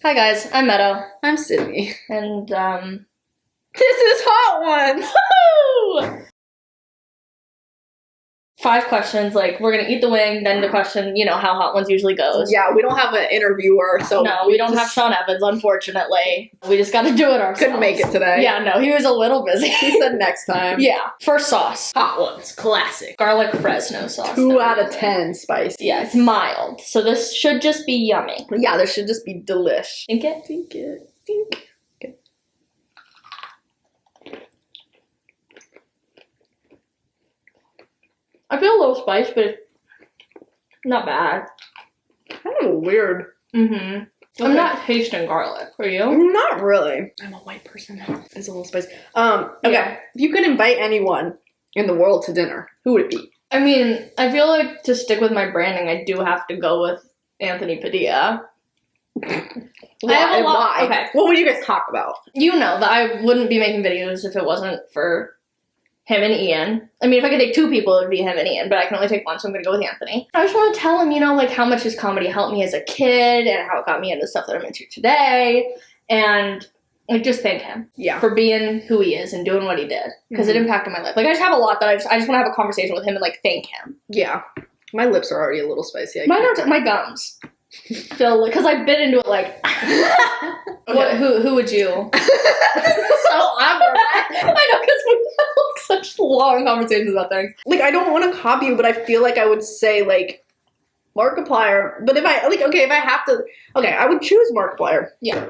Hi guys, I'm Meadow, I'm Sydney. and This is Hot Ones! woo! 5 questions, like, we're gonna eat the wing, then the question, you know, how Hot Ones usually goes. Yeah, we don't have an interviewer, so... No, we don't have Sean Evans, unfortunately. We just gotta do it ourselves. Couldn't make it today. Yeah, no, he was a little busy. He said next time. Yeah. First sauce. Hot Ones, classic. Garlic Fresno sauce. 2 out of 10 spicy. Yeah, it's mild, so this should just be yummy. Yeah, this should just be delish. Think it? Think it. Think. Okay. I feel a little spice, but it's not bad. Kind of weird. Mm-hmm. Okay. I'm not tasting garlic. Are you? Not really. I'm a white person. It's a little spicy. Okay. Yeah. If you could invite anyone in the world to dinner, who would it be? I mean, I feel like to stick with my branding, I do have to go with Anthony Padilla. Why? Why. Okay. What would you guys talk about? You know that I wouldn't be making videos if it wasn't for him and Ian. I mean, if I could take 2 people, it would be him and Ian, but I can only take 1, so I'm gonna go with Anthony. I just want to tell him, you know, like, how much his comedy helped me as a kid and how it got me into stuff that I'm into today, and like, just thank him Yeah. for being who he is and doing what he did, because it impacted my life. Like, I just have a lot that I just want to have a conversation with him and, like, thank him. Yeah. My lips are already a little spicy. Mine are my gums feel, because I bit into it like. Okay. What? Who would you? So awkward. I know, because we have like, such long conversations about things. Like, I don't want to copy you, but I feel like I would say, like, Markiplier. But if I, like, okay, if I have to, okay, I would choose Markiplier. Yeah.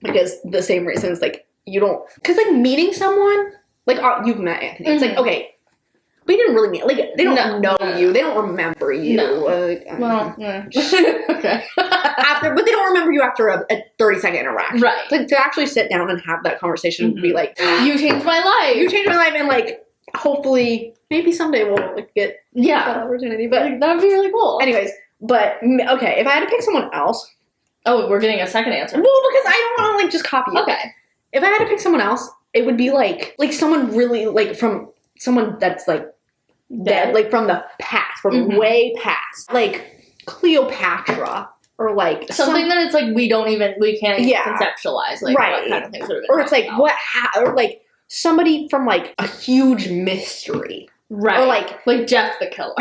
Because the same reasons, like, you don't, because, like, meeting someone, like, you've met Anthony. It's like, okay, but you didn't really meet, like, they don't know you. They don't remember you. No. Like, Well, okay. after, but they don't remember you after a 30-second interaction. Right. Like, to actually sit down and have that conversation and be like, You changed my life. you changed my life, and, like, hopefully, maybe someday we'll, like, get that Yeah. opportunity. But Like, that'd be really cool. anyways, but, okay, if I had to pick someone else, Oh, we're getting a second answer. well, because I don't want to, like, just copy you. Okay. If I had to pick someone else, it would be, like someone really, like, from someone that's, like, dead, like, from the past, from way past. Like, Cleopatra, or, like, Something that it's like we can't Yeah. conceptualize, like, Right. what kind of things would have been. or it's, like, about. or, like, somebody from, like, a huge mystery. Right. Or, like, Jeff the Killer.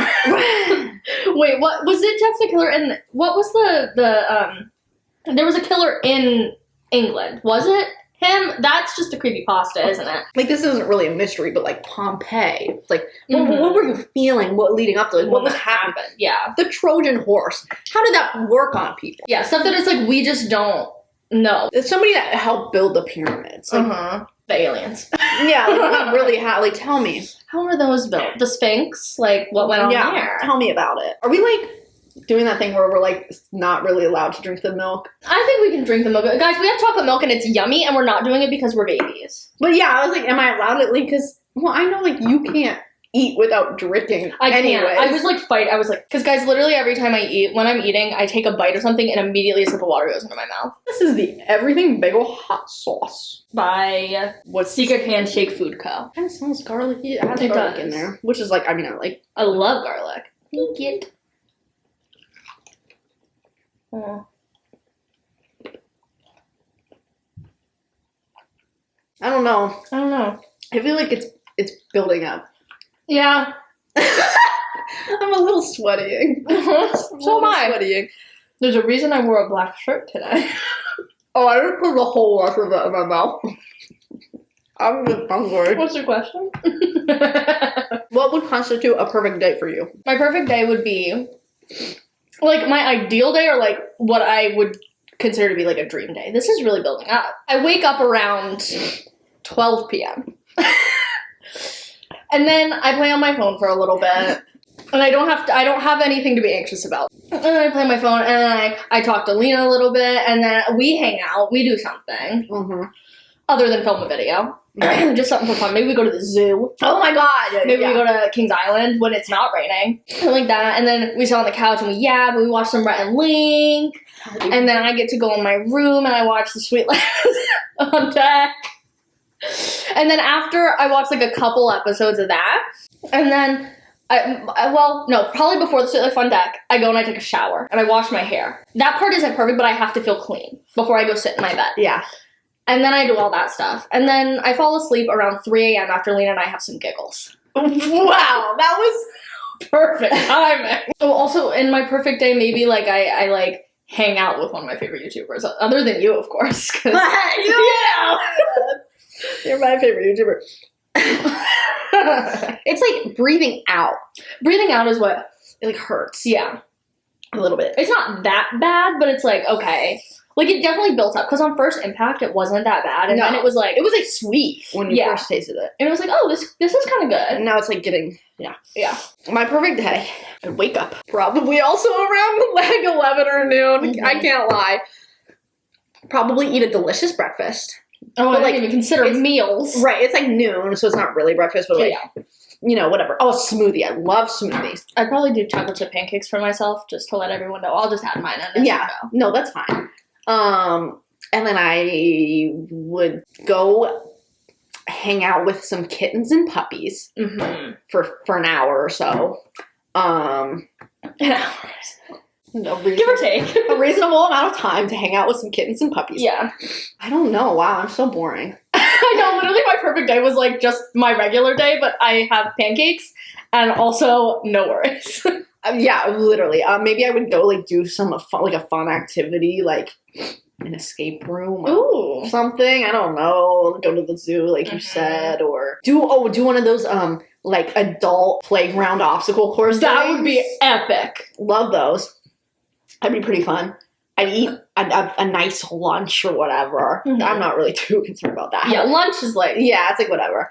Wait, what was it? Jeff the Killer, and what was the there was a killer in England, was it him? That's just a creepypasta, isn't it? like, this isn't really a mystery, but, like, Pompeii. It's like, what were you feeling? What leading up to it? What was happening? Yeah. The Trojan horse. How did that work on people? Yeah, stuff that it's like we just don't know. It's somebody that helped build the pyramids. Like, The aliens. yeah, like, we really have. Like, tell me. How were those built? The Sphinx? Like, what went on there? Tell me about it. Are we, like, doing that thing where we're, like, not really allowed to drink the milk? I think we can drink the milk. Guys, we have chocolate milk and it's yummy, and we're not doing it because we're babies. But yeah, I was like, am I allowed to? Like, because, well, I know, like, you can't eat without drinking. I can't. anyways. I was like, because guys, literally every time I eat, when I'm eating, I take a bite of something and immediately a sip of water goes into my mouth. This is the Everything Bagel hot sauce. By What's Secret Handshake Food Co. Kind of smells garlicky. It has It garlic does. in there, which is like, I mean, I like. I love garlic. Thank you. Oh. I don't know. I don't know. I feel like it's building up. Yeah. I'm a little sweatying. So am I. Sweatying. There's a reason I wore a black shirt today. Oh, I just put the whole rest of it in my mouth. I'm just hungry. What's your question? What would constitute a perfect day for you? My perfect day would be, like, my ideal day, or, like, what I would consider to be, like, a dream day. This is really building up. I wake up around 12 p.m. And then I play on my phone for a little bit. And I don't have anything to be anxious about. And then I play my phone, and then I talk to Lena a little bit, and then we hang out, we do something. Mm-hmm. Other than film a video. Just something for fun. Maybe we go to the zoo. Oh my god! Maybe we go to Kings Island when it's not raining. Something like that. And then we sit on the couch and we yab and we watch some Rhett and Link. And then I get to go in my room and I watch The Sweet Life on deck. And then after I watch like a couple episodes of that. And then Well, no, probably before the Sweet Life on Deck, I go and I take a shower and I wash my hair. That part isn't perfect, but I have to feel clean before I go sit in my bed. Yeah. And then I do all that stuff. And then I fall asleep around 3 a.m. after Lena and I have some giggles. Wow, that was Perfect timing. Oh, also, in my perfect day, maybe, like, I like, hang out with one of my favorite YouTubers. Other than you, of course. 'Cause, yeah. You're my favorite YouTuber. It's like breathing out. breathing out is what, It like hurts. yeah. A little bit. It's not that bad, but it's like, okay. Like, it definitely built up. Because on first impact, it wasn't that bad. And then it was like, sweet when you first tasted it. and it was like, oh, this is kind of good. And now it's like getting, Yeah. My perfect day, I'd wake up probably also around like 11 or noon. Mhm. I can't lie. Probably eat a delicious breakfast. Oh, I But, didn't even consider meals. Right, it's like noon, so it's not really breakfast, but like, you know, whatever. Oh, a smoothie. I love smoothies. I'd probably do chocolate chip pancakes for myself just to let everyone know. I'll just add mine in. Yeah. No, that's fine. And then I would go hang out with some kittens and puppies Mm-hmm. for an hour or so. Give or take. A reasonable amount of time to hang out with some kittens and puppies. Yeah. I don't know. Wow, I'm so boring. I know, literally my perfect day was like just my regular day, but I have pancakes and also no worries. Yeah, literally. Maybe I would go like do some fun, like a fun activity, like an escape room or Ooh. something. I don't know. Go to the zoo, like you said, or do one of those like adult playground obstacle course. That things. would be epic. Love those. That'd be pretty fun. I'd eat a nice lunch or whatever. Mhm. I'm not really too concerned about that. Yeah, lunch is like, Yeah, it's like whatever.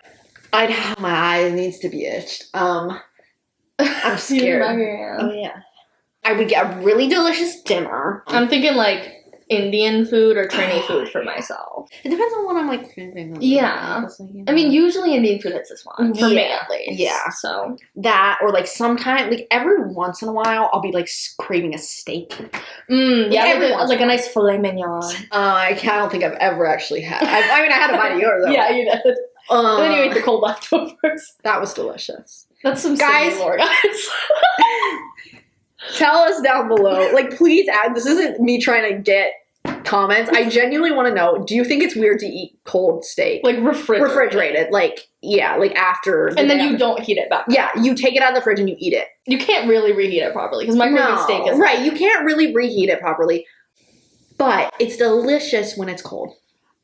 I'd have my eye needs to be itched. I'm scared. Oh yeah. I would get a really delicious dinner. I'm thinking like Indian food or Chinese food for myself. It depends on what I'm like craving. Yeah. I mean, usually Indian food hits this one. For me, Yeah. at least. Yeah. So. that, or like sometime, like every once in a while, I'll be like craving a steak. Yeah, every like, once like in a a nice filet mignon. I don't think I've ever actually had. I mean, I had a bite of yours though. Yeah, you did. And then you ate the cold leftovers. That was delicious. That's some Guys. Sydney lore, guys. Tell us down below. Like, please add. This isn't me trying to get comments. I genuinely want to know. Do you think it's weird to eat cold steak? Like Refrigerated. Like, yeah, like after. And then you don't heat it back. Yeah, you take it out of the fridge and you eat it. You can't really reheat it properly because microwave steak is right. You can't really reheat it properly, but it's delicious when it's cold.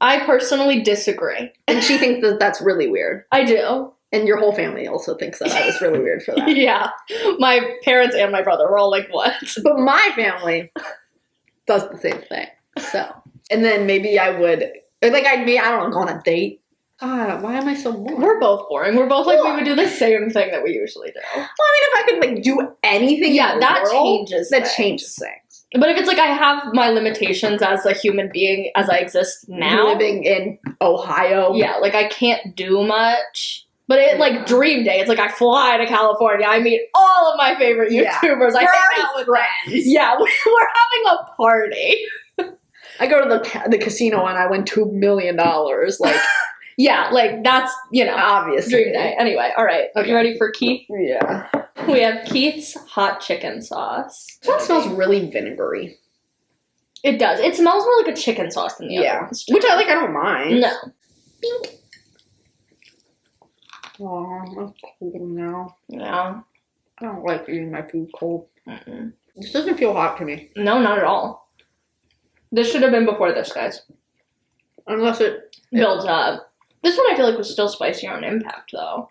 I personally disagree. And she thinks that that's really weird. I do. And your whole family also thinks that I was really weird for that. Yeah. My parents and my brother were all like, what? But my family does the same thing. So, and then maybe I would, like, I don't know, go on a date. God, why am I so bored? We're both boring. We're both like, we would do the same thing that we usually do. Well, I mean, if I could, like, do anything Yeah, in the that world, changes that things. changes things. But if it's like I have my limitations as a human being as I exist now. Living in Ohio. Yeah, like I can't do much. But it like dream day. It's like I fly to California. I meet all of my favorite Yeah. YouTubers. I We're hang out already with friends. them. Yeah, we're having a party. I go to the casino and I win $2 million. Like, Yeah, like that's, obviously. dream day. Anyway, all right. Okay. You ready for Keith? Yeah. We have Keith's hot chicken sauce. That smells really vinegary. It does. It smells more like a chicken sauce than the Yeah. other ones. Which I don't mind. No. Oh, I'm cold now. Yeah. I don't like eating my food cold. Mm-mm. This doesn't feel hot to me. No, not at all. This should have been before this, guys. Unless it Builds up. This one I feel like was still spicier on impact, though.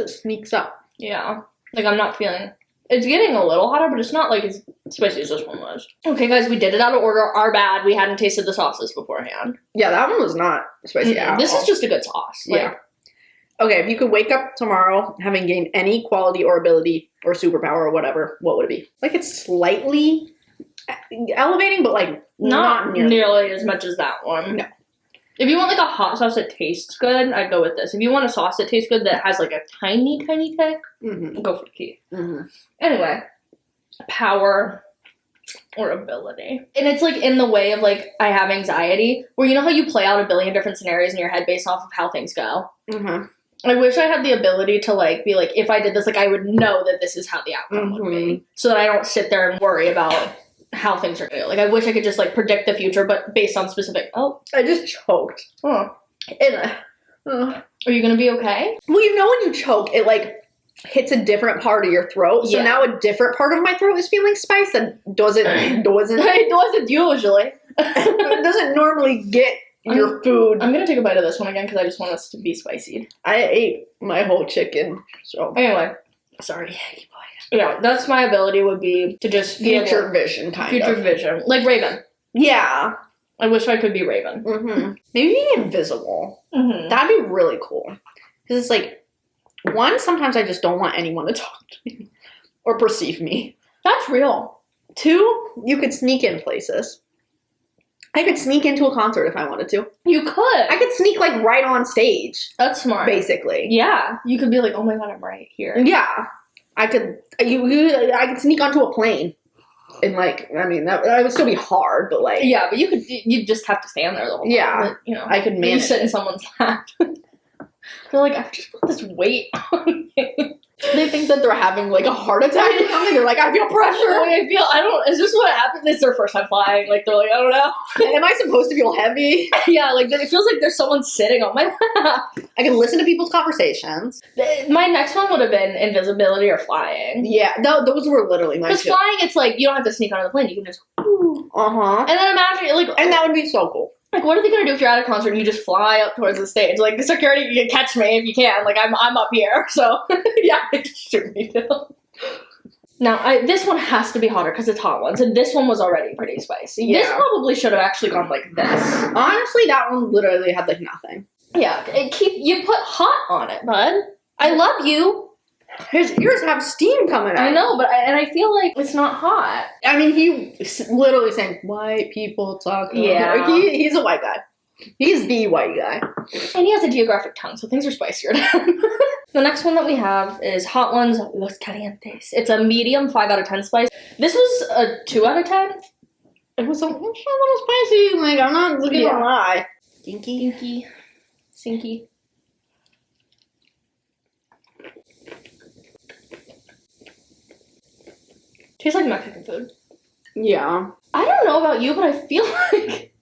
sneaks up. Yeah. Like, I'm not feeling... It's getting a little hotter, but it's not, like, as spicy as this one was. Okay, guys, we did it out of order. Our bad. We hadn't tasted the sauces beforehand. Yeah, that one was not spicy at all. This is just a good sauce. Like, Yeah. Okay, if you could wake up tomorrow having gained any quality or ability or superpower or whatever, what would it be? Like, it's slightly elevating, but, like, not nearly. nearly as much as that one. No. If you want, like, a hot sauce that tastes good, I'd go with this. If you want a sauce that tastes good that has, like, a tiny, tiny kick, Mm-hmm. go for Keith. Mm-hmm. Anyway, power or ability. And it's, like, in the way of, like, I have anxiety, where you know how you play out a billion different scenarios in your head based off of how things go? Mm-hmm. I wish I had the ability to, like, be like, if I did this, like, I would know that this is how the outcome would be. So that I don't sit there and worry about how things are going to go. Like, I wish I could just, like, predict the future, but based on specific... Oh. I just choked. Oh. Are you going to be okay? Well, you know when you choke, it, like, hits a different part of your throat. So now a different part of my throat is feeling spice that doesn't It doesn't usually. It doesn't normally get your food. I'm going to take a bite of this one again because I just want us to be spicy. I ate my whole chicken, so... Anyway. Sorry. Yeah, that's my ability would be to just... Future vision, kind of. Future vision. Like Raven. Yeah. I wish I could be Raven. Maybe invisible. That'd be really cool. Because it's like, one, sometimes I just don't want anyone to talk to me. Or perceive me. That's real. Two, you could sneak in places. I could sneak into a concert if I wanted to. You could. I could sneak, like, right on stage. That's smart. Basically. Yeah. You could be like, oh my god, I'm right here. Yeah. I could sneak onto a plane. And, like, I mean, that would still be hard, but, like... Yeah, but you'd just have to stand there the whole time. Yeah. But, you know, I could manage. You sit in someone's lap. They're like, I've just put this weight on me. They think that they're having, like, a heart attack or something. They're like, I feel pressure. Like, is this what happened? It's their first time flying. Like, they're like, I don't know. Am I supposed to feel heavy? Yeah, like, it feels like there's someone sitting on my lap. I can listen to people's conversations. My next one would have been invisibility or flying. Yeah, those were literally my two. Because flying, it's like, you don't have to sneak onto the plane. You can just, And then imagine, like... And that would be so cool. Like, what are they gonna do if you're at a concert and you just fly up towards the stage? Like, the security can catch me if you can. Like, I'm up here, so... yeah, just shoot me down. Now, this one has to be hotter because it's hot ones, and this one was already pretty spicy. Yeah. This probably should have actually gone like this. Honestly, that one literally had, like, nothing. Yeah, you put hot on it, bud. I love you. His ears have steam coming out. I know, but I feel like it's not hot. I mean, he literally saying, white people talk. Yeah. He's a white guy. He's the white guy. And he has a geographic tongue, so things are spicier to him. The next one that we have is Hot Ones Los Calientes. It's a medium 5 out of 10 spice. This was a 2 out of 10. It was a little spicy. Like, I'm not looking to lie. Dinky. Sinky. Tastes like Mexican food. Yeah. I don't know about you, but I feel like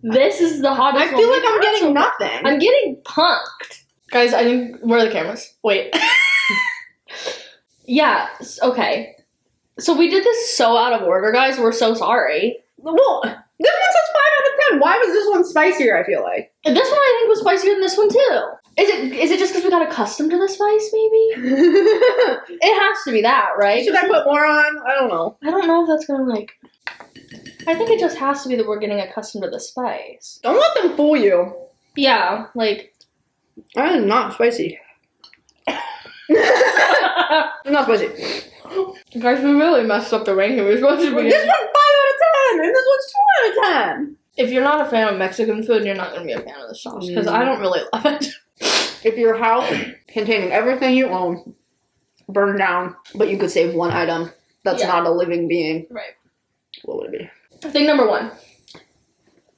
this is the hottest one. I feel like I'm getting nothing. I'm getting punked. Guys, I think... Where are the cameras? Wait. Yeah, okay. So we did this so out of order, guys. We're so sorry. Well, this one says 5 out of 10. Why was this one spicier, I feel like? And this one I think was spicier than this one, too. Is it just because we got accustomed to the spice, maybe? It has to be that, right? Should I put more on? I don't know. I don't know if that's gonna, like... I think it just has to be that we're getting accustomed to the spice. Don't let them fool you. Yeah, like... That is not spicy. Not spicy. Guys, we really messed up the ranking. We're supposed to be... This one's 5 out of 10, and this one's 2 out of 10. If you're not a fan of Mexican food, you're not going to be a fan of the sauce, because I don't really love it. If your house containing everything you own burned down, but you could save one item that's not a living being, right? What would it be? Thing number 1.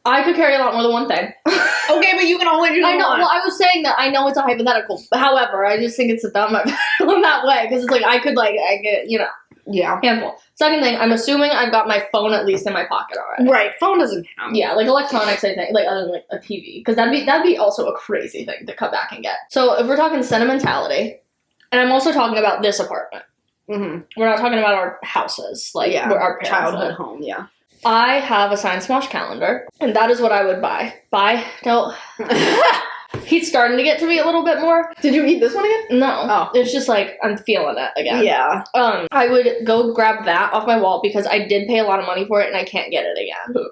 I could carry a lot more than one thing. Okay, but you can only do one. I know. Well, I was saying that I know it's a hypothetical. However, I just think it's a dumb hypothetical in that way, because it's like I get, you know. Yeah. Handful. Second thing, I'm assuming I've got my phone at least in my pocket already. Right. Phone doesn't count. Yeah, like electronics, I think, like other than like a TV, because that'd be also a crazy thing to come back and get. So if we're talking sentimentality, and I'm also talking about this apartment. Mm-hmm. We're not talking about our houses, like where our parents childhood live. home. Yeah. I have a Science Smosh calendar, and that is what I would buy. No. He's starting to get to me a little bit more. Did you eat this one again? No. Oh. It's just like, I'm feeling it again. Yeah. I would go grab that off my wall because I did pay a lot of money for it and I can't get it again.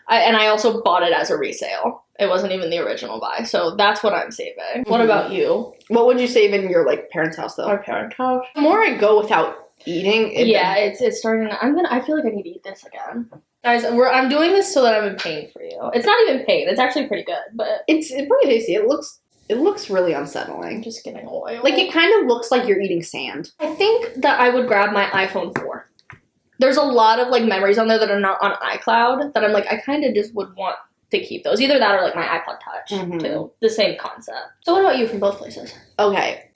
I also bought it as a resale. It wasn't even the original buy. So that's what I'm saving. Mm-hmm. What about you? What would you save in your, like, parents' house, though? Our parents' house? The more I go without eating... it's starting to... I feel like I need to eat this again. Guys, I'm doing this so that I'm in pain for you. It's not even pain. It's actually pretty good, but... It's pretty tasty. It looks really unsettling. I'm just getting oil. Like, it kind of looks like you're eating sand. I think that I would grab my iPhone 4. There's a lot of, like, memories on there that are not on iCloud that I'm like, I kind of just would want to keep those. Either that or like my iPod Touch too. The same concept. So what about you from both places? Okay.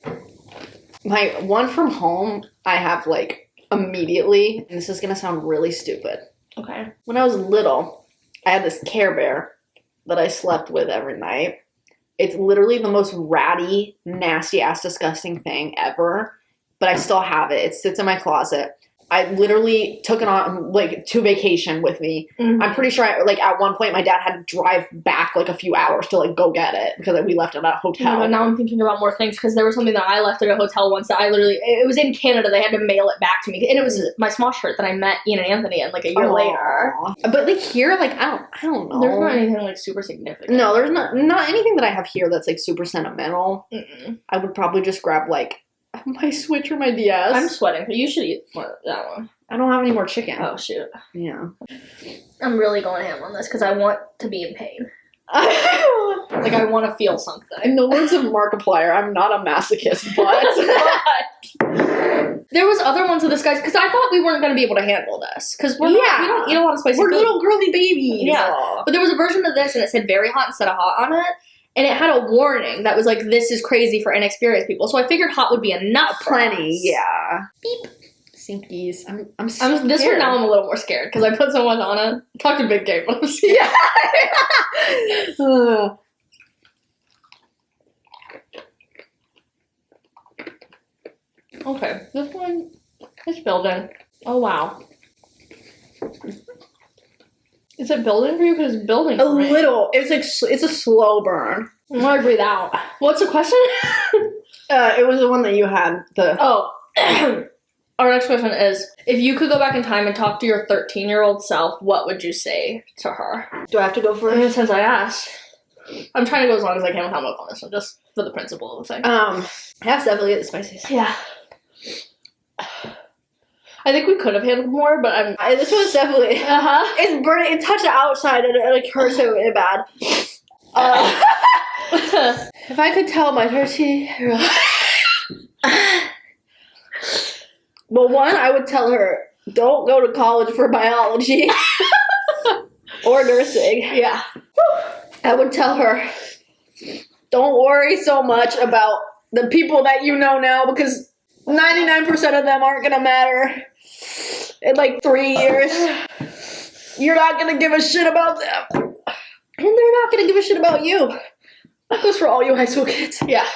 My one from home, I have like immediately, and this is gonna sound really stupid. Okay. When I was little, I had this Care Bear that I slept with every night. It's literally the most ratty, nasty ass, disgusting thing ever. But I still have it. It sits in my closet. I literally took it on like to vacation with me. I'm pretty sure like at one point my dad had to drive back like a few hours to like go get it because we left it at a hotel. But now I'm thinking about more things because there was something that I left at a hotel once that I literally, it was in Canada. They had to mail it back to me, and it was my small shirt that I met Ian and Anthony in like a year later. But like here, like I don't know. There's not anything like super significant. No, there's not anything that I have here that's like super sentimental. I would probably just grab like my Switch or my DS. I'm sweating. You should eat that one. I don't have any more chicken. Oh, shoot. Yeah. I'm really going ham on this because I want to be in pain. Like, I want to feel something. In the words of Markiplier, I'm not a masochist, but... There was other ones of this, guys, because I thought we weren't going to be able to handle this. Because we don't eat a lot of spicy food. We're little girly babies. Yeah. But there was a version of this, and it said very hot instead of hot on it. And it had a warning that was like, this is crazy for inexperienced people. So I figured hot would be enough. Plenty, yeah. Beep. Sinkies. I'm scared. This one now I'm a little more scared because I put so much on it. Talked a big game, but I'm scared. Yeah. Okay, this one is building. Oh, wow. Is it building for you? Because it's building for me. A little. It's like it's a slow burn. I'm gonna breathe out. What's the question? It was the one that you had. Oh. Our next question is, if you could go back in time and talk to your 13-year-old self, what would you say to her? Do I have to go first? Since I asked. I'm trying to go as long as I can without milk on this one, just for the principle of the thing. I have to definitely get the spices. Yeah. I think we could have handled more, but this one's definitely... It's burning. It touched the outside and it like hurts so bad. If I could tell my 13-year-old... Well, one, I would tell her, don't go to college for biology or nursing. Yeah. I would tell her, don't worry so much about the people that you know now because 99% of them aren't going to matter in like 3 years. You're not going to give a shit about them. And they're not going to give a shit about you. That goes for all you high school kids. Yeah.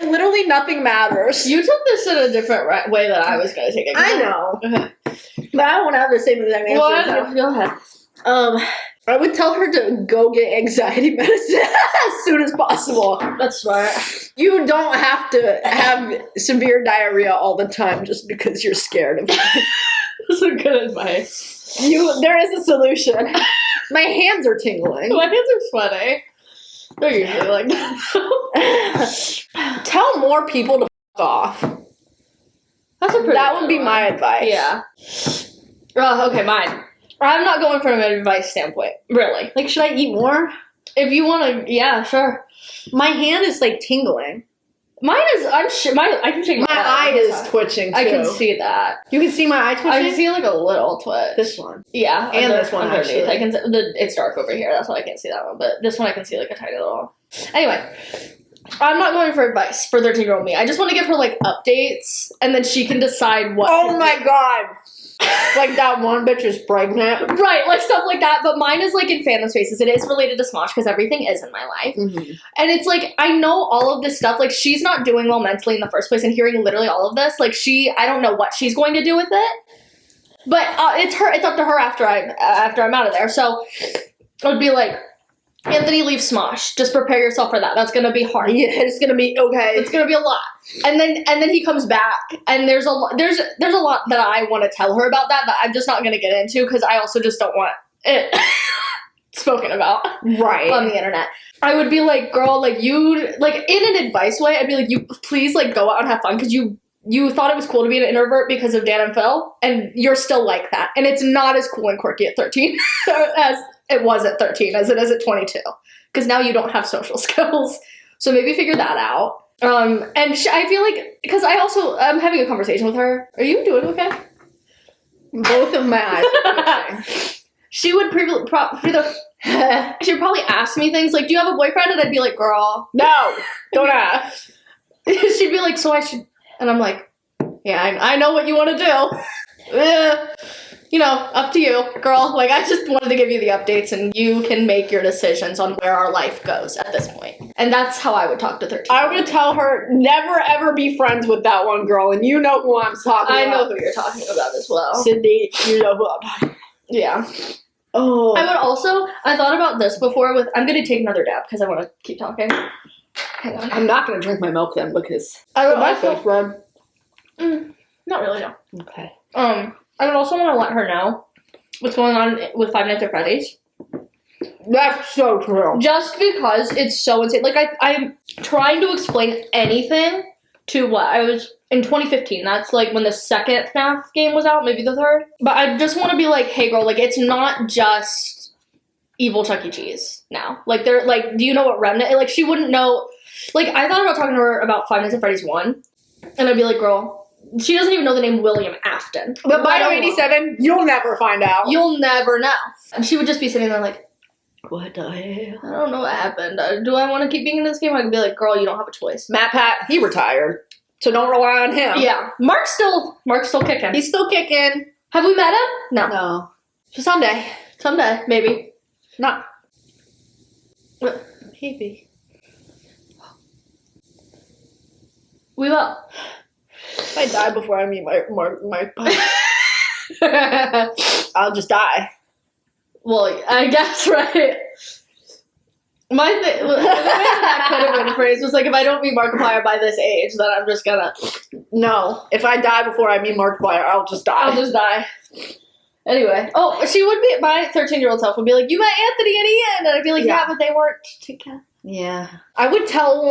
Literally nothing matters. You took this in a different way that I was going to take it. I know. But I don't have the same exact answer. Well, go ahead. I would tell her to go get anxiety medicine as soon as possible. That's smart. You don't have to have severe diarrhea all the time just because you're scared of it. That's some good advice. There is a solution. My hands are tingling. My hands are sweaty. They're usually like that. Tell more people to f*** off. That would be my advice. Yeah. Okay, mine. I'm not going from an advice standpoint, really. Like, should I eat more? If you want to, yeah, sure. My hand is like tingling. Mine is. I can shake my eye is twitching too. I can see that. You can see my eye twitching. I can see like a little twitch. This one. Yeah, and this one underneath. actually. I can. It's dark over here. That's why I can't see that one. But this one I can see like a tiny little. Anyway, I'm not going for advice for 13-year-old me. I just want to give her like updates, and then she can decide what. Oh my god. Like that one bitch is pregnant. Right, like stuff like that. But mine is like in fandom spaces. It is related to Smosh because everything is in my life. Mm-hmm. And it's like, I know all of this stuff. Like, she's not doing well mentally in the first place, and hearing literally all of this, like, I don't know what she's going to do with it. But it's up to her after I'm out of there. So I would be like, Anthony, leave Smosh. Just prepare yourself for that. That's gonna be hard. Yeah, it's gonna be okay. It's gonna be a lot. And then he comes back, and there's a lot that I want to tell her about that I'm just not gonna get into because I also just don't want it spoken about right on the internet. I would be like, girl, like you, like in an advice way, I'd be like, you please like go out and have fun because you thought it was cool to be an introvert because of Dan and Phil, and you're still like that, and it's not as cool and quirky at 13 as it was at 13 as it is at 22 because now you don't have social skills. So maybe figure that out. And I feel like because I'm having a conversation with her. Are you doing okay? Both of my eyes are twitching. she would she would probably ask me things like, "Do you have a boyfriend?" And I'd be like, "Girl, No, don't ask. She'd be like, "So I should," and I'm like, "Yeah, I know what you want to do. You know, up to you, girl. Like, I just wanted to give you the updates, and you can make your decisions on where our life goes at this point." And that's how I would talk to 13. I would tell her never ever be friends with that one girl, and you know who I'm talking I know about. who you're talking about as well. Cindy, you know who I'm talking about. Yeah. Oh. I would also, I thought about this before with, I'm going to take another dab because I want to keep talking. Hang on. I'm not going to drink my milk then because I would my also, face red. not really, no. Okay. I would also want to let her know what's going on with Five Nights at Freddy's. That's so true. Just because it's so insane. Like, I'm trying to explain anything to what I was in 2015. That's like when the second FNAF game was out, maybe the third. But I just want to be like, hey, girl, like, it's not just evil Chuck E. Cheese now. Like, they're like, do you know what Remnant? Like, she wouldn't know. Like, I thought about talking to her about Five Nights at Freddy's 1, and I'd be like, girl, she doesn't even know the name William Afton. But Bio 87, you'll never find out. You'll never know. And she would just be sitting there like, What the hell? I don't know what happened. Do I want to keep being in this game? I could be like, girl, you don't have a choice. Matt Pat, he retired. So don't rely on him. Yeah. Mark's still kicking. He's still kicking. Have we met him? No. No. So someday. Someday, maybe. Not. Maybe. We will. If I die before I meet my I'll just die. Well, I guess, right? My thing, the way that could have been phrased was like, if I don't meet Markiplier by this age, then I'm just gonna. No. If I die before I meet Markiplier, I'll just die. I'll just die. Anyway. Oh, she would be, my 13-year-old self would be like, you met Anthony and Ian. And I'd be like, yeah, but they weren't together. Yeah. I would tell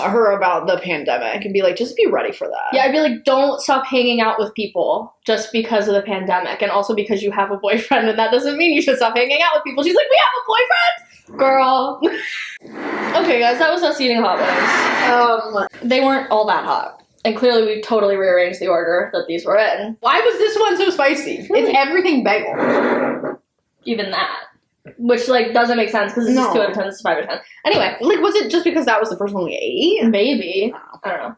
her about the pandemic and be like, just be ready for that. Yeah, I'd be like, don't stop hanging out with people just because of the pandemic and also because you have a boyfriend, and that doesn't mean you should stop hanging out with people. She's like, we have a boyfriend? Girl. Okay, guys, that was us eating hot wings. They weren't all that hot. And clearly we totally rearranged the order that these were in. Why was this one so spicy? Really? It's everything bagel. Even that. Which, like, doesn't make sense because this is 2 out of 10, this is 5 out of 10. Anyway. Like, was it just because that was the first one we ate? Maybe. I don't know.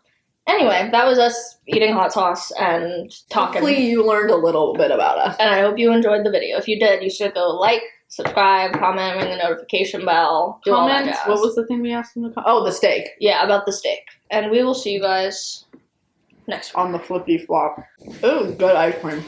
Anyway, that was us eating hot sauce and talking. Hopefully you learned a little bit about us. And I hope you enjoyed the video. If you did, you should go like, subscribe, comment, ring the notification bell. Do all that Comment. jazz. What was the thing we asked them to comment? Oh, the steak. Yeah, about the steak. And we will see you guys next week. On the flippy flop. Ooh, good ice cream.